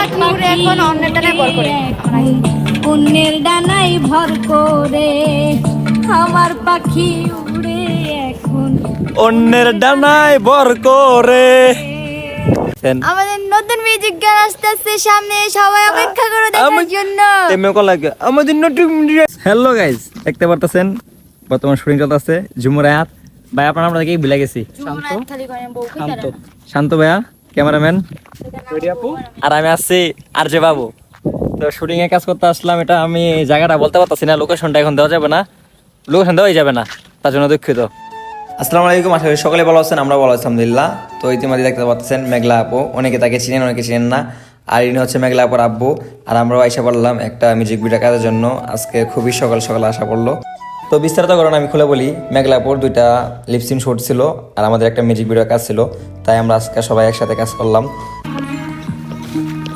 পাখি উড়ে এখন অন্যের ডানায় ভর করে। অন্যের ডানায় ভর করে আমার পাখি উড়ে এখন অন্যের ডানায় ভর করে। আমাদের নতুন মিউজিক গান আসতেছে সামনে, সবাই অপেক্ষা করে দেখার জন্য। হ্যালো গাইস, দেখতে পারতেছেন বর্তমান শুটিং চলতেছে ঝুমুর আয়াত ভাই। আপনার আমরা দেখি ভুলে গেছি। শান্ত ভাইয়া ক্যামেরাম্যান, আর আমি আসছি আরজে বাবু। তো শুটিং এ কাজ করতে আসলাম। এটা আমি জায়গাটা বলতে পারতেছি না, লোকেশনটা এখন দেওয়া যাবে না, লোকেশন দেওয়াই যাবে না, তার জন্য দুঃখিত। আসসালামু আলাইকুম, আশা করি সকলে ভালো আছেন, আমরা ভালো আছি আলহামদুলিল্লাহ। তো ইতিমধ্যে দেখতে পাচ্ছেন মেঘলা আপু, অনেকে তাকে চিনেন অনেকে চিনেন না। আর ইনি হচ্ছে মেঘলা আপুর আব্বু। আর আমরাও আইসা পড়লাম একটা মিউজিক ভিডিও কাজের জন্য। আজকে খুবই সকাল সকাল আসা পড়লো। তো বিস্তারিত কারণ আমি খুলে বলি, মেঘলা আপুর 2টা লিপসিং শুট ছিল আর আমাদের একটা মিউজিক ভিডিও কাজ ছিল, তাই আমরা আজকে সবাই একসাথে কাজ করলাম।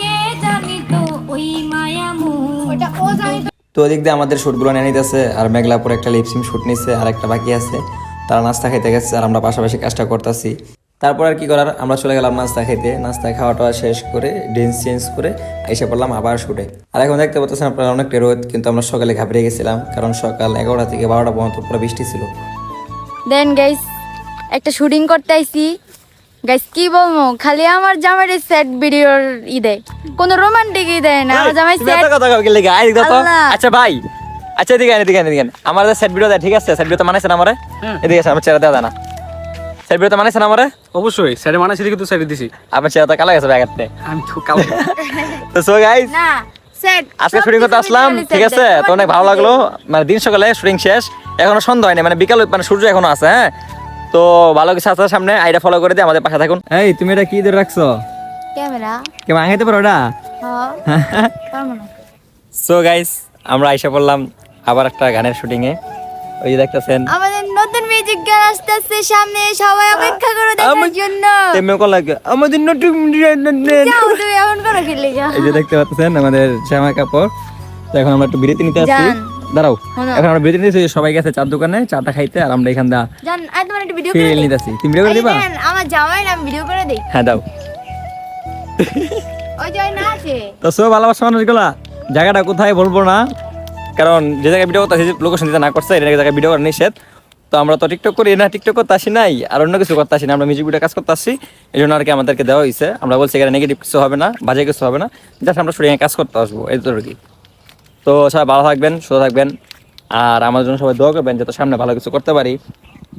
কে জানি তো ওই মায়ামু তো ওদিক দিয়ে আমাদের শ্যুটগুলো নিয়ে নিতেছে, আর মেঘলাপুর একটা লিপসিং শ্যুট নিচ্ছে আর একটা বাকি আছে। তারা নাস্তা খাইতে গেছে আর আমরা পাশাপাশি কাজটা করতেছি। তারপর আর কি করার, আমরা চলে গেলাম নাস্তা খাইতে। নাস্তা খাওয়াটা শেষ করে ড্রেস চেঞ্জ করে এসে পড়লাম আবার শ্যুটে। আর এখন দেখতে পাচ্ছেন আপনারা অনেকটা রোদ, কিন্তু আমরা সকালে ঘাবড়ে গেছিলাম, কারণ সকাল 11টা থেকে 12টা পর্যন্ত পুরো বৃষ্টি ছিল। দেন গাইস, একটা শুটিং করতে আইছি গাইস, কি বলবো, খালি আমার জামাইয়ের সেট ভিডিওর দেয়, কোনো রোমান্টিক দেয় না। আমার জামাই সেট আচ্ছা ভাই, আচ্ছা এদিকে আমার সেট ভিডিও দেয়, ঠিক আছে? সেট ভিডিও তো মানাইছেন আমারে, এদিকে আমার চেহারা দেওয়া না। সেট ভিডিও তো মানাইছেন আমারে, অবশ্যই স্যারে মানাইছি দেখি তো স্যারে দিছি। আপনার চেহারা তো কালো গেছে ব্যাগাতে। আমি তো কালো তো সো গাইস, না সেট আজকে শুটিং করতে আসলাম, ঠিক আছে? তো অনেক ভালো লাগলো। মানে দিন সকালে শুটিং শেষ, এখনো সন্ধ্যা হয়নি, মানে বিকাল, মানে সূর্য এখনো আছে। হ্যাঁ, তো ভালো কিছু আছে সামনে, আইডা ফলো করে দিয়ে আমাদের পাশে থাকুন। এই তুমি এটা কি ধরে রাখছো? ক্যামেরা। কেমন আঙাইতে পারো ওটা? হ্যাঁ পারবো না। সো গাইস, আমরা আইসা পড়লাম আবার একটা গানের শুটিং এ। ওই যে দেখতেছেন আমাদের নতুন মিউজিক গান আসতেছে সামনে, সবাই অপেক্ষা করে দেখার জন্য। তেমন কল লাগে আমাদের নতুন। যাও তুমি এমন করো কি লাগা। এই যে দেখতে পাচ্ছেন আমাদের জামা কাপড়। তো এখন আমরা একটু বিরতি নিতে আসছি। যান। দাঁড়াও, শোনো। এখন আমরা বিরতি নিতেছি, সবাই গেছে চার দোকানে চাটা খাইতে, আর আমরা এখান দা জান, আই তোমার একটা ভিডিও করে ফিল দেই। নিতেছি। তুমি ভিডিও করে দিবা? দেন, আমার জামাই নাম ভিডিও করে দেই। হ্যাঁ দাও। ওই জয় না আছে। তো সব ভালোবাসা মানুষগুলা, জায়গাটা কোথায় বলবো না, কারণ যে জায়গায় ভিডিও করতে লোকেশন দিতে না করছে, এই জায়গায় ভিডিও করা নিষেধ। তো আমরা তো টিকটক করি না, টিকটক করতে আসি নাই, আর অন্য কিছু করতে আসি না, আমরা মিউজিক ভিডিও কাজ করতে আসছি। এই জন্য আর কি আমাদেরকে দেওয়া হয়েছে। আমরা বলছি এখানে নেগেটিভ কিছু হবে না, বাজে কিছু হবে না, জাস্ট আমরা শুটিংয়ে কাজ করতে আসবো, এই তো আর কি। তো সবাই ভালো থাকবেন, সুস্থ থাকবেন, আর আমার জন্য সবাই দোয়া করবেন যাতে সামনে ভালো কিছু করতে পারি।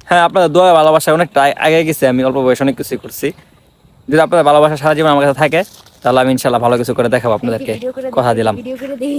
হ্যাঁ, আপনাদের দোয়া ভালোবাসা অনেকটা আগে গেছে, আমি অল্প বয়সে অনেক কিছুই করছি। যদি আপনাদের ভালোবাসা সারা জীবন আমার কাছে থাকে, তাহলে আমি ইনশাল্লাহ ভালো কিছু করে দেখাবো আপনাদেরকে, কথা দিলাম। ভিডিও করে দেই।